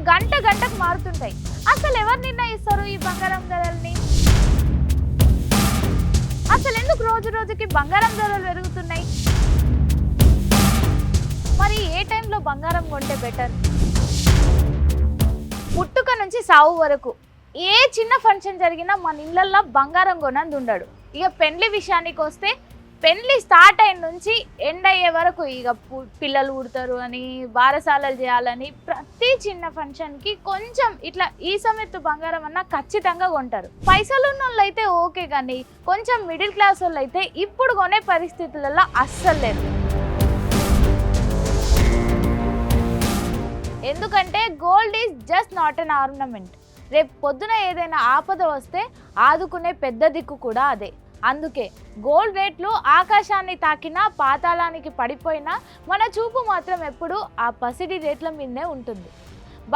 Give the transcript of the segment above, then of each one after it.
గంటకు మారుతుంటాయి. అసలు ఎవరు నిర్ణయిస్తారు ఈ బంగారం ధరల్ని? అసలు ఎందుకు రోజుకి బంగారం ధరలు పెరుగుతున్నాయి? మరి ఏ టైంలో బంగారం కొంటే బెటర్? పుట్టుక నుంచి సావు వరకు ఏ చిన్న ఫంక్షన్ జరిగినా మన ఇళ్ళల్లో బంగారం కొనంది ఉండడు. ఇక పెళ్లి విషయానికి వస్తే పెళ్లి స్టార్ట్ అయిన నుంచి ఎండ్ అయ్యే వరకు ఇక పిల్లలు పుడతారు అని బారసాలలు చేయాలని ప్రతి చిన్న ఫంక్షన్కి కొంచెం ఇట్లా ఈ సమయత్తు బంగారం అన్నా ఖచ్చితంగా కొంటారు. పైసలు ఉన్న వాళ్ళు అయితే ఓకే, కానీ కొంచెం మిడిల్ క్లాస్ వాళ్ళు అయితే ఇప్పుడు కొనే పరిస్థితులలో అస్సలు లేదు. ఎందుకంటే gold is just not an ornament. రేపు పొద్దున ఏదైనా ఆపద వస్తే ఆదుకునే పెద్ద దిక్కు కూడా అదే. అందుకే గోల్డ్ రేట్లు ఆకాశాన్ని తాకినా పాతాళానికి పడిపోయినా మన చూపు మాత్రం ఎప్పుడు ఆ పసిడి రేట్ల మీదే ఉంటుంది.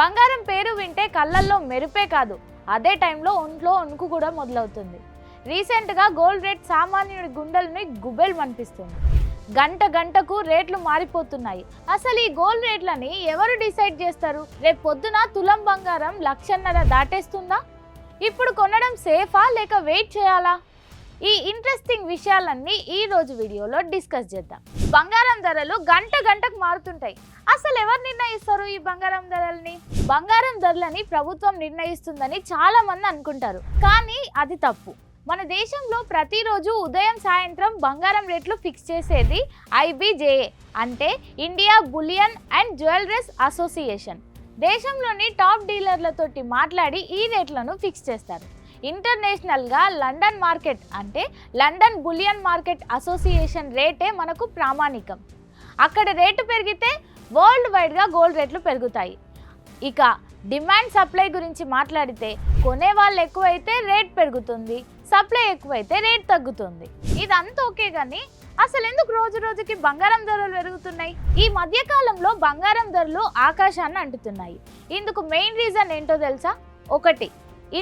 బంగారం పేరు వింటే కళ్ళల్లో మెరుపే కాదు, అదే టైంలో ఒంట్లో వణుకు కూడా మొదలవుతుంది. రీసెంట్గా గోల్డ్ రేట్ సామాన్యుడి గుండెల్ని గుబెల్మనిపిస్తుంది. గంటకు రేట్లు మారిపోతున్నాయి. అసలు ఈ గోల్డ్ రేట్లని ఎవరు డిసైడ్ చేస్తారు? రేపు పొద్దున తులం బంగారం 1,50,000 దాటేస్తుందా? ఇప్పుడు కొనడం సేఫా లేక వెయిట్ చేయాలా? ఈ ఇంట్రెస్టింగ్ విషయాలన్నీ ఈ రోజు వీడియోలో డిస్కస్ చేద్దాం. బంగారం ధరలు గంటకు మారుతుంటాయి. అసలు ఎవరు నిర్ణయిస్తారు ఈ బంగారం ధరల్ని? బంగారం ధరలని ప్రభుత్వం నిర్ణయిస్తుందని చాలా మంది అనుకుంటారు, కానీ అది తప్పు. మన దేశంలో ప్రతిరోజు ఉదయం సాయంత్రం బంగారం రేట్లు ఫిక్స్ చేసేది IBJA, అంటే India bullion and jewelleries association. దేశంలోని టాప్ డీలర్లతోటి మాట్లాడి ఈ రేట్లను ఫిక్స్ చేస్తారు. ఇంటర్నేషనల్గా లండన్ మార్కెట్, అంటే లండన్ బులియన్ మార్కెట్ అసోసియేషన్ రేటే మనకు ప్రామాణికం. అక్కడ రేటు పెరిగితే వరల్డ్ వైడ్గా గోల్డ్ రేట్లు పెరుగుతాయి. ఇక డిమాండ్ సప్లై గురించి మాట్లాడితే కొనే వాళ్ళు ఎక్కువైతే రేట్ పెరుగుతుంది, సప్లై ఎక్కువైతే రేట్ తగ్గుతుంది. ఇదంతా ఓకే, కానీ అసలు ఎందుకు రోజుకి బంగారం ధరలు పెరుగుతున్నాయి? ఈ మధ్యకాలంలో బంగారం ధరలు ఆకాశాన్ని అంటుతున్నాయి. ఇందుకు మెయిన్ రీజన్ ఏంటో తెలుసా? ఒకటి,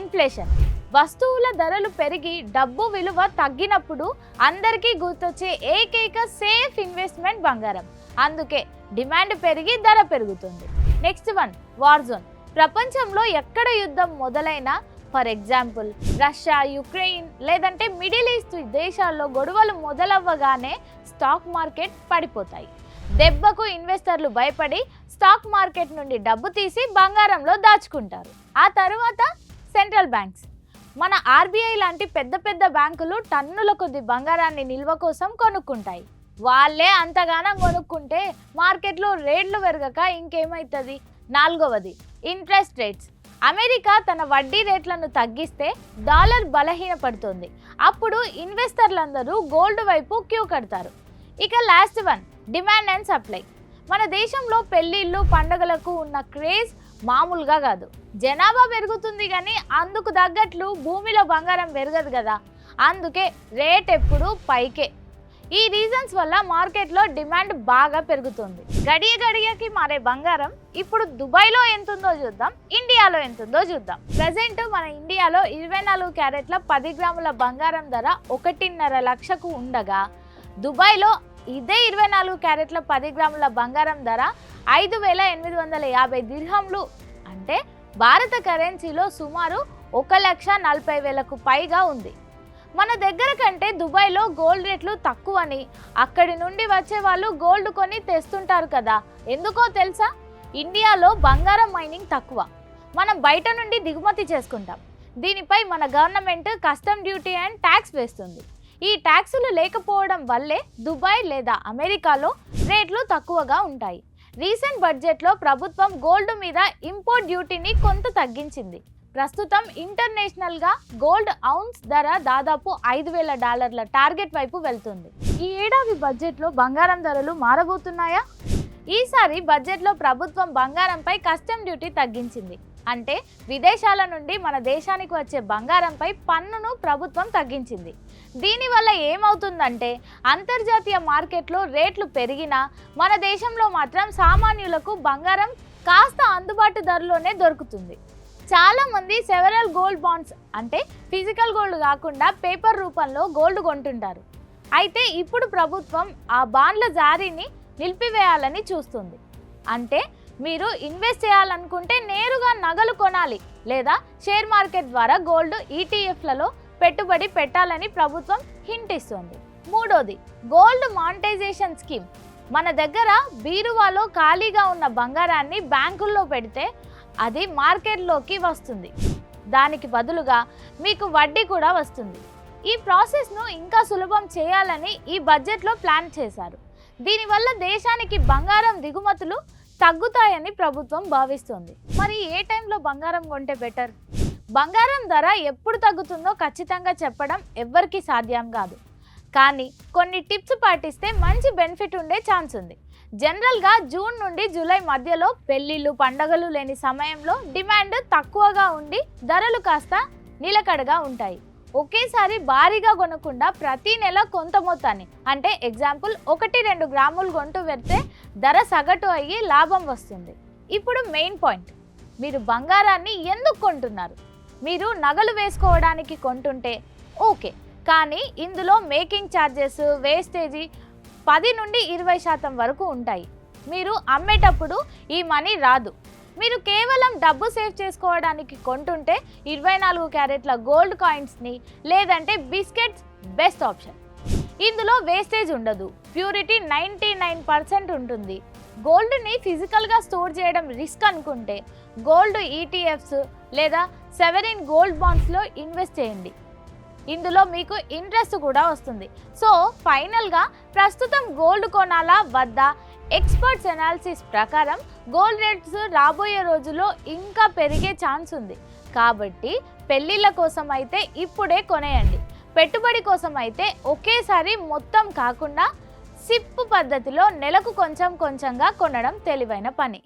ఇన్ఫ్లేషన్. వస్తువుల ధరలు పెరిగి డబ్బు విలువ తగ్గినప్పుడు అందరికీ గుర్తొచ్చే ఏకైక సేఫ్ ఇన్వెస్ట్మెంట్ బంగారం. అందుకే డిమాండ్ పెరిగి ధర పెరుగుతుంది. Next one, war zone. ప్రపంచంలో ఎక్కడ యుద్ధం మొదలైనా, ఫర్ ఎగ్జాంపుల్ రష్యా, యుక్రెయిన్ లేదంటే మిడిల్ ఈస్ట్ దేశాల్లో గొడవలు మొదలవ్వగానే స్టాక్ మార్కెట్ పడిపోతాయి. దెబ్బకు ఇన్వెస్టర్లు భయపడి స్టాక్ మార్కెట్ నుండి డబ్బు తీసి బంగారంలో దాచుకుంటారు. ఆ తర్వాత సెంట్రల్ బ్యాంక్స్, మన RBI లాంటి పెద్ద బ్యాంకులు టన్నుల కొద్ది బంగారాన్ని నిల్వ కోసం కొనుక్కుంటాయి. వాళ్ళే అంతగానం కొనుక్కుంటే మార్కెట్లో రేట్లు పెరగక ఇంకేమవుతుంది? నాలుగవది, ఇంట్రెస్ట్ రేట్స్. అమెరికా తన వడ్డీ రేట్లను తగ్గిస్తే డాలర్ బలహీనపడుతుంది. అప్పుడు ఇన్వెస్టర్లందరూ గోల్డ్ వైపు క్యూ కడతారు. ఇక last one, demand and supply. మన దేశంలో పెళ్ళిళ్ళు పండుగలకు ఉన్న క్రేజ్ మామూలుగా కాదు. జనాభా పెరుగుతుంది, కానీ అందుకు తగ్గట్లు భూమిలో బంగారం పెరగదు కదా. అందుకే రేట్ ఎప్పుడు పైకే. ఈ రీజన్స్ వల్ల మార్కెట్లో డిమాండ్ బాగా పెరుగుతుంది. గడియకి మారే బంగారం ఇప్పుడు దుబాయ్లో ఎంతుందో చూద్దాం, ఇండియాలో ఎంతుందో చూద్దాం. ప్రజెంట్ మన ఇండియాలో 24 క్యారెట్ల 10 గ్రాముల బంగారం ధర 1.5 లక్షకు ఉండగా, దుబాయ్లో ఇదే 24 క్యారెట్ల 10 గ్రాముల బంగారం ధర 5,850 దిర్హంలు, అంటే భారత కరెన్సీలో సుమారు 1,40,000కు పైగా ఉంది. మన దగ్గర కంటే దుబాయ్లో గోల్డ్ రేట్లు తక్కువని అక్కడి నుండి వచ్చే వాళ్ళు గోల్డ్ కొని తెస్తుంటారు కదా. ఎందుకో తెలుసా? ఇండియాలో బంగారం మైనింగ్ తక్కువ, మనం బయట నుండి దిగుమతి చేసుకుంటాం. దీనిపై మన government custom duty and tax వేస్తుంది. ఈ ట్యాక్సులు లేకపోవడం వల్లే దుబాయ్ లేదా అమెరికాలో రేట్లు తక్కువగా ఉంటాయి. రీసెంట్ బడ్జెట్లో ప్రభుత్వం గోల్డ్ మీద ఇంపోర్ట్ డ్యూటీని కొంత తగ్గించింది. ప్రస్తుతం ఇంటర్నేషనల్గా గోల్డ్ ఔన్స్ ధర దాదాపు $5,000 టార్గెట్ వైపు వెళ్తుంది. ఈ ఏడాది బడ్జెట్లో బంగారం ధరలు మారబోతున్నాయా? ఈసారి బడ్జెట్లో ప్రభుత్వం బంగారంపై కస్టమ్ డ్యూటీ తగ్గించింది. అంటే విదేశాల నుండి మన దేశానికి వచ్చే బంగారంపై పన్నును ప్రభుత్వం తగ్గించింది. దీనివల్ల ఏమవుతుందంటే అంతర్జాతీయ మార్కెట్లో రేట్లు పెరిగినా మన దేశంలో మాత్రం సామాన్యులకు బంగారం కాస్త అందుబాటు ధరలోనే దొరుకుతుంది. చాలామంది సెవెరల్ గోల్డ్ బాండ్స్, అంటే ఫిజికల్ గోల్డ్ కాకుండా పేపర్ రూపంలో గోల్డ్ కొంటుంటారు. అయితే ఇప్పుడు ప్రభుత్వం ఆ బాండ్ల జారీని నిలిపివేయాలని చూస్తుంది. అంటే మీరు ఇన్వెస్ట్ చేయాలనుకుంటే నేరుగా నగలు కొనాలి లేదా షేర్ మార్కెట్ ద్వారా గోల్డ్ ఈటీఎఫ్లలో పెట్టుబడి పెట్టాలని ప్రభుత్వం హింట్ ఇస్తుంది. మూడోది, గోల్డ్ మానిటైజేషన్ స్కీమ్. మన దగ్గర బీరువాలో ఖాళీగా ఉన్న బంగారాన్ని బ్యాంకుల్లో పెడితే అది మార్కెట్లోకి వస్తుంది. దానికి బదులుగా మీకు వడ్డీ కూడా వస్తుంది. ఈ ప్రాసెస్ను ఇంకా సులభం చేయాలని ఈ బడ్జెట్లో ప్లాన్ చేశారు. దీనివల్ల దేశానికి బంగారం దిగుమతులు తగ్గుతాయని ప్రభుత్వం భావిస్తుంది. మరి ఏ టైంలో బంగారం కొంటే బెటర్? బంగారం ధర ఎప్పుడు తగ్గుతుందో ఖచ్చితంగా చెప్పడం ఎవ్వరికీ సాధ్యం కాదు. కానీ కొన్ని టిప్స్ పాటిస్తే మంచి బెనిఫిట్ ఉండే ఛాన్స్ ఉంది. జనరల్గా జూన్ నుండి జూలై మధ్యలో పెళ్లిళ్ళు పండగలు లేని సమయంలో డిమాండ్ తక్కువగా ఉండి ధరలు కాస్త నిలకడగా ఉంటాయి. ఒకేసారి భారీగా కొనకుండా ప్రతి నెల కొంత మొత్తాన్ని, అంటే ఎగ్జాంపుల్ 1-2 గ్రాములు కొంటూ పెడితే ధర సగటు అయ్యి లాభం వస్తుంది. ఇప్పుడు మెయిన్ పాయింట్, మీరు బంగారాన్ని ఎందుకు కొంటున్నారు? మీరు నగలు వేసుకోవడానికి కొంటుంటే ఓకే, కానీ ఇందులో మేకింగ్ ఛార్జెస్, వేస్టేజీ 10-20% వరకు ఉంటాయి. మీరు అమ్మేటప్పుడు ఈ మనీ రాదు. మీరు కేవలం డబ్బు సేవ్ చేసుకోవడానికి కొంటుంటే 24 క్యారెట్ల గోల్డ్ కాయిన్స్ని లేదంటే బిస్కెట్స్ బెస్ట్ ఆప్షన్. ఇందులో వేస్టేజ్ ఉండదు, ప్యూరిటీ 99% ఉంటుంది. గోల్డ్ని ఫిజికల్గా స్టోర్ చేయడం రిస్క్ అనుకుంటే గోల్డ్ ఈటీఎఫ్స్ లేదా సెవెరిన్ గోల్డ్ బాండ్స్లో ఇన్వెస్ట్ చేయండి. ఇందులో మీకు ఇంట్రెస్ట్ కూడా వస్తుంది. సో ఫైనల్గా ప్రస్తుతం గోల్డ్ కొనాలా వద్దా? ఎక్స్పర్ట్స్ అనాలిసిస్ ప్రకారం గోల్డ్ రేట్స్ రాబోయే రోజుల్లో ఇంకా పెరిగే ఛాన్స్ ఉంది. కాబట్టి పెళ్ళిళ్ళ కోసం అయితే ఇప్పుడే కొనేయండి. పెట్టుబడి కోసం అయితే ఒకేసారి మొత్తం కాకుండా సిప్ పద్ధతిలో నెలకు కొంచెం కొంచెంగా కొనడం తెలివైన పని.